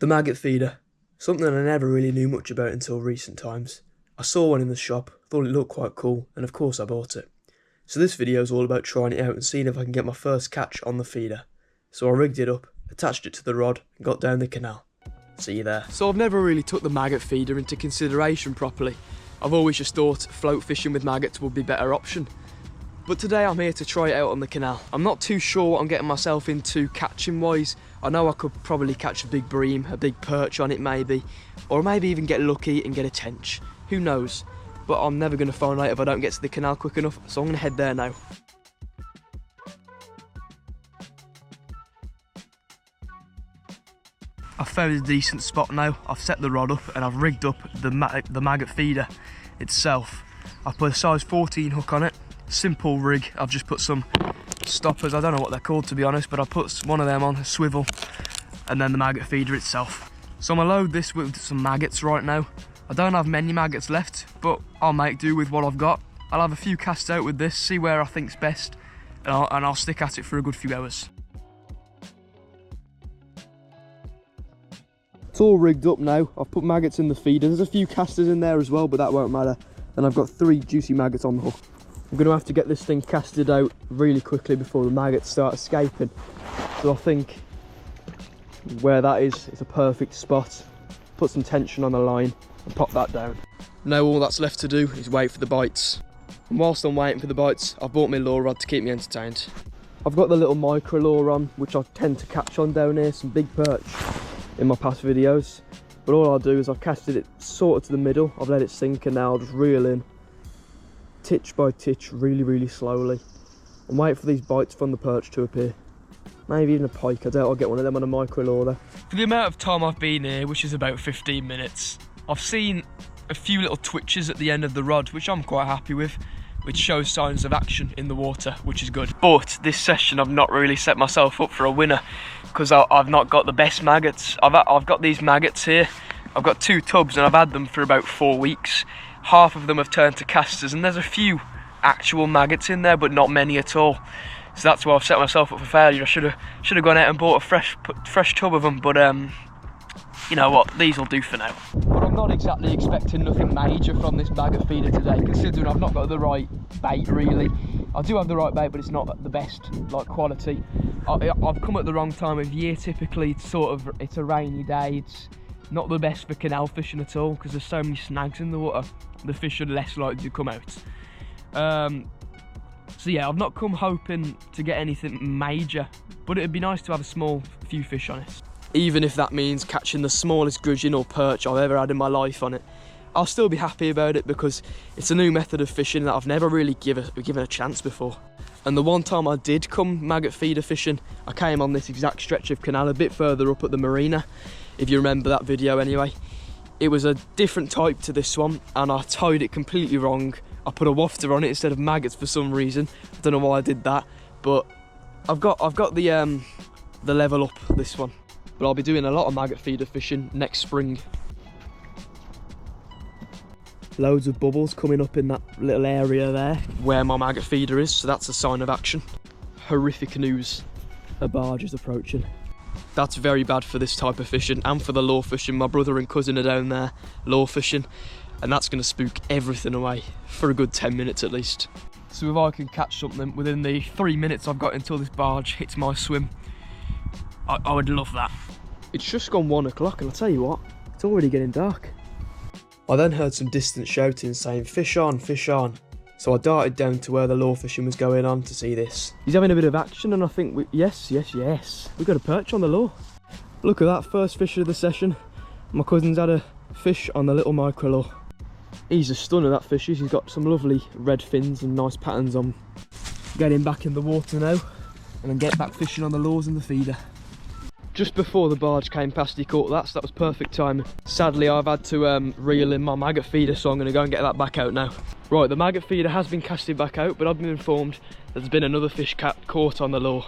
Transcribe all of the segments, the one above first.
The maggot feeder. Something I never really knew much about until recent times. I saw one in the shop, thought it looked quite cool, and of course I bought it. So this video is all about trying it out and seeing if I can get my first catch on the feeder. So I rigged it up, attached it to the rod, and got down the canal. See you there. So I've never really took the maggot feeder into consideration properly. I've always just thought float fishing with maggots would be a better option. But today I'm here to try it out on the canal. I'm not too sure what I'm getting myself into catching wise. I know I could probably catch a big bream, a big perch on it maybe, or maybe even get lucky and get a tench. Who knows? But I'm never going to find out if I don't get to the canal quick enough, so I'm going to head there now. I've found a decent spot now. I've set the rod up and I've rigged up the maggot feeder itself. I've put a size 14 hook on it. Simple rig. I've just put some stoppers, I don't know what they're called to be honest, but I put one of them on a swivel and then the maggot feeder itself. So I'm gonna load this with some maggots right now. I don't have many maggots left, but I'll make do with what I've got. I'll have a few casts out with this, see where I think's best, and I'll stick at it for a good few hours. It's all rigged up now. I've put maggots in the feeder. There's a few casters in there as well, but that won't matter. And I've got 3 juicy maggots on the hook. I'm going to have to get this thing casted out really quickly before the maggots start escaping. So I think where that is, it's a perfect spot. Put some tension on the line and pop that down. Now all that's left to do is wait for the bites. And whilst I'm waiting for the bites, I've bought my lure rod to keep me entertained. I've got the little micro lure on, which I tend to catch on down here, some big perch in my past videos. But all I'll do is I've casted it sort of to the middle, I've let it sink, and now I'll just reel in titch by titch, really slowly, and wait for these bites from the perch to appear. Maybe even a pike. I doubt I'll get one of them on a micro lure though. For the amount of time I've been here, which is about 15 minutes, I've seen a few little twitches at the end of the rod, which I'm quite happy with, which shows signs of action in the water, which is good. But this session I've not really set myself up for a winner, because I've not got the best maggots. I've got these maggots here. I've got 2 tubs and I've had them for about 4 weeks. Half of them have turned to casters, and there's a few actual maggots in there, but not many at all. So that's why I've set myself up for failure. I should have gone out and bought a fresh tub of them, but you know what, these will do for now. But I'm not exactly expecting nothing major from this maggot feeder today, considering I've not got the right bait really. I do have the right bait, but it's not the best like quality. I've come at the wrong time of year. Typically it's a rainy day. It's not the best for canal fishing at all, because there's so many snags in the water. The fish are less likely to come out. So yeah, I've not come hoping to get anything major, but it'd be nice to have a few fish on it. Even if that means catching the smallest gudgeon or perch I've ever had in my life on it, I'll still be happy about it, because it's a new method of fishing that I've never really given a chance before. And the one time I did come maggot feeder fishing, I came on this exact stretch of canal a bit further up at the marina, if you remember that video anyway. It was a different type to this one, and I tied it completely wrong. I put a wafter on it instead of maggots for some reason. I don't know why I did that, but I've got the level up this one. But I'll be doing a lot of maggot feeder fishing next spring. Loads of bubbles coming up in that little area there where my maggot feeder is, so that's a sign of action. Horrific news, a barge is approaching. That's very bad for this type of fishing and for the lure fishing. My brother and cousin are down there lure fishing, and that's going to spook everything away for a good 10 minutes at least. So if I can catch something within the 3 minutes I've got until this barge hits my swim, I would love that. It's just gone 1 o'clock, and I'll tell you what, it's already getting dark. I then heard some distant shouting saying fish on, so I darted down to where the lure fishing was going on to see this. He's having a bit of action, and I think yes, we've got a perch on the lure. Look at that, first fish of the session. My cousin's had a fish on the little micro lure. He's a stunner, that fish is. He's got some lovely red fins and nice patterns on. Get him back in the water now, and then get back fishing on the lures and the feeder. Just before the barge came past, he caught that, so that was perfect timing. Sadly, I've had to reel in my maggot feeder, so I'm going to go and get that back out now. Right, the maggot feeder has been casted back out, but I've been informed there's been another fish caught on the lure.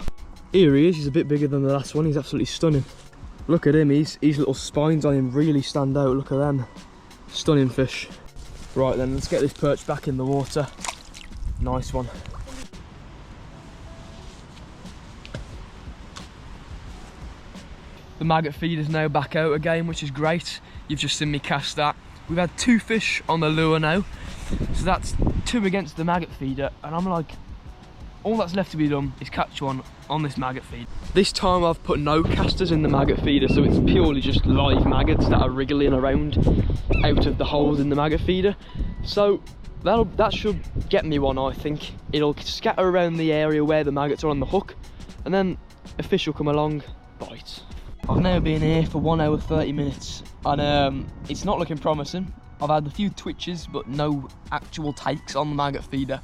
Here he is. He's a bit bigger than the last one. He's absolutely stunning. Look at him. His little spines on him really stand out. Look at them. Stunning fish. Right then, let's get this perch back in the water. Nice one. The The maggot feeder's now back out again, which is great. You've just seen me cast that. We've had 2 fish on the lure now, so that's 2 against the maggot feeder, and I'm like, all that's left to be done is catch one on this maggot feeder. This time I've put no casters in the maggot feeder, so it's purely just live maggots that are wriggling around out of the holes in the maggot feeder. So that should get me one, I think. It'll scatter around the area where the maggots are on the hook, and then a fish will come along, bite. I've now been here for 1 hour 30 minutes, and it's not looking promising. I've had a few twitches, but no actual takes on the maggot feeder.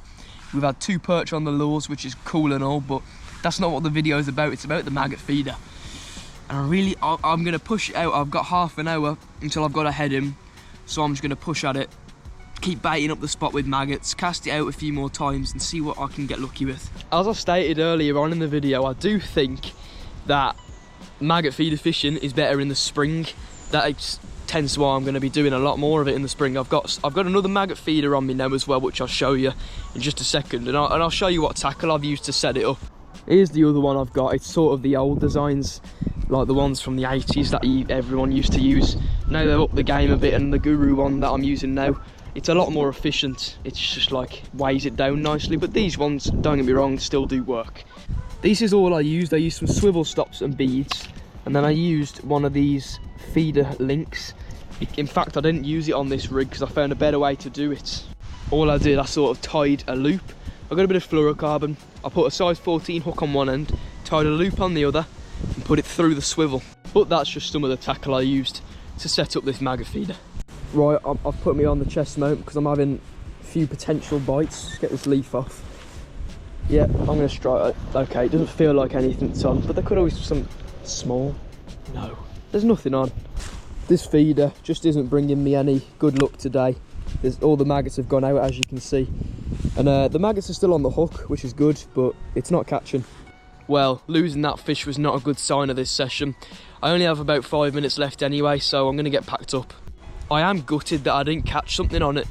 We've had 2 perch on the lures, which is cool and all, but that's not what the video is about. It's about the maggot feeder. And I'm going to push it out. I've got half an hour until I've got a head in, so I'm just going to push at it, keep baiting up the spot with maggots, cast it out a few more times and see what I can get lucky with. As I stated earlier on in the video, I do think that maggot feeder fishing is better in the spring. That tends to why I'm going to be doing a lot more of it in the spring. I've got another maggot feeder on me now as well, which I'll show you in just a second, and I'll show you what tackle I've used to set it up. Here's the other one I've got. It's sort of the old designs, like the ones from the 80s that everyone used to use. Now they've upped the game a bit, and the Guru one that I'm using now, it's a lot more efficient. It's just like weighs it down nicely, but these ones, don't get me wrong, still do work. This is all I used. I used some swivel stops and beads, and then I used one of these feeder links. In fact, I didn't use it on this rig because I found a better way to do it. All I did, I sort of tied a loop. I got a bit of fluorocarbon. I put a size 14 hook on one end, tied a loop on the other, and put it through the swivel. But that's just some of the tackle I used to set up this maggot feeder. Right, I've put me on the chest mount because I'm having a few potential bites. Let's get this leaf off. Yeah, I'm going to strike it. Okay, it doesn't feel like anything's on, but there could always be some small. No, there's nothing on. This feeder just isn't bringing me any good luck today. All the maggots have gone out, as you can see. And the maggots are still on the hook, which is good, but it's not catching. Well, losing that fish was not a good sign of this session. I only have about 5 minutes left anyway, so I'm going to get packed up. I am gutted that I didn't catch something on it.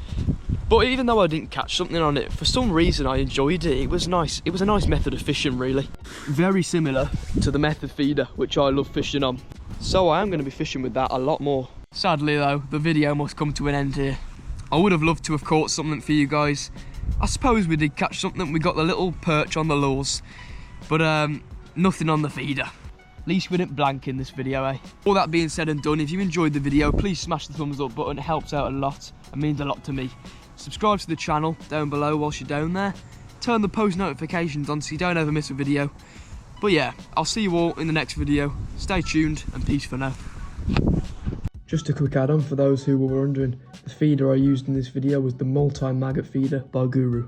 But even though I didn't catch something on it, for some reason I enjoyed it. It was nice. It was a nice method of fishing, really. Very similar to the method feeder, which I love fishing on. So I am going to be fishing with that a lot more. Sadly though, the video must come to an end here. I would have loved to have caught something for you guys. I suppose we did catch something. We got the little perch on the lures, but nothing on the feeder. At least we didn't blank in this video, eh? All that being said and done, if you enjoyed the video, please smash the thumbs up button. It helps out a lot and means a lot to me. Subscribe to the channel down below whilst you're down there. Turn the post notifications on so you don't ever miss a video. But yeah, I'll see you all in the next video. Stay tuned and peace for now. Just a quick add-on for those who were wondering, the feeder I used in this video was the multi-maggot feeder by Guru.